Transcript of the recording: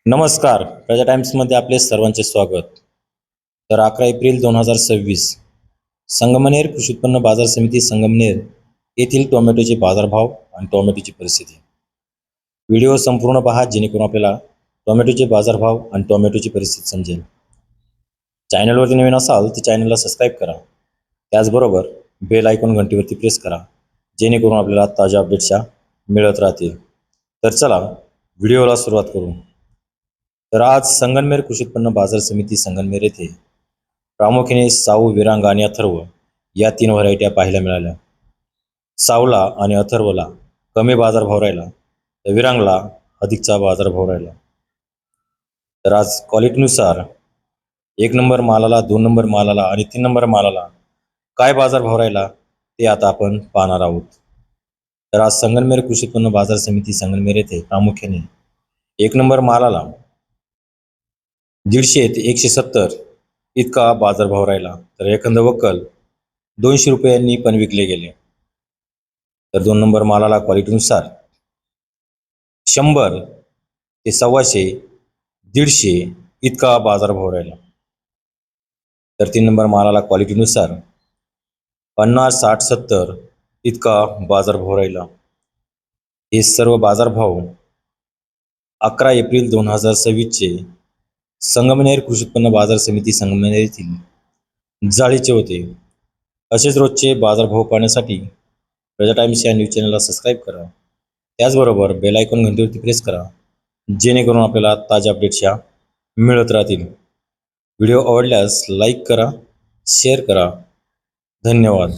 नमस्कार. प्रजा टाइम्समध्ये आपले सर्वांचे स्वागत. तर 11 एप्रिल 2026 संगमनेर कृषी उत्पन्न बाजार समिती संगमनेर येथील टोमॅटोचे बाजारभाव आणि टोमॅटोची परिस्थिती. व्हिडिओ संपूर्ण पहा जेणेकरून आपल्याला टोमॅटोचे बाजारभाव आणि टोमॅटोची परिस्थिती समजेल. चॅनलवरती नवीन असाल तर चॅनलला सबस्क्राईब करा. त्याचबरोबर बेल आयकॉन घंटीवरती प्रेस करा जेणेकरून आपल्याला ताज्या अपडेट्स मिळत राहतील. तर चला व्हिडिओला सुरुवात करू. तर आज संगमनेर कृषी उत्पन्न बाजार समिती संगमनेर येथे प्रामुख्याने साऊ, विरांग आणि अथर्व या 3 व्हरायट्या पाहायला मिळाल्या. साऊला आणि अथर्वला कमी बाजारभाव राहिला तर विरांगला अधिकचा बाजारभाव राहिला. तर आज क्वालिटीनुसार 1 नंबर मालाला, 2 नंबर मालाला आणि 3 नंबर मालाला काय बाजारभाव राहिला ते आता आपण पाहणार आहोत. तर आज संगमनेर कृषी उत्पन्न बाजार समिती संगमनेर येथे प्रामुख्याने 1 नंबर मालाला 150 ते 170 इतका बाजारभाव राहिला. तर एखादं वक्कल 200 रुपयांनी पण विकले गेले. तर 2 नंबर मालाला क्वालिटीनुसार 100 ते 125, 150 इतका बाजारभाव राहिला. तर 3 नंबर मालाला क्वालिटीनुसार 50, 60, 70 इतका बाजारभाव राहिला. हे सर्व बाजारभाव 11 एप्रिल 2026चे संगमनेर कृषी उत्पन्न बाजार समिती संगमनेर येथील जाळीचे होते. असेच रोजचे बाजारभाव पाहण्यासाठी प्रजा टाइम्स या न्यूज चॅनलला सबस्क्राईब करा. त्याचबरोबर बेल आयकॉन घंटीवरती प्रेस करा जेणेकरून आपल्याला ताज्या अपडेट्स मिळत राहतील. व्हिडिओ आवडल्यास लाईक करा, शेअर करा. धन्यवाद.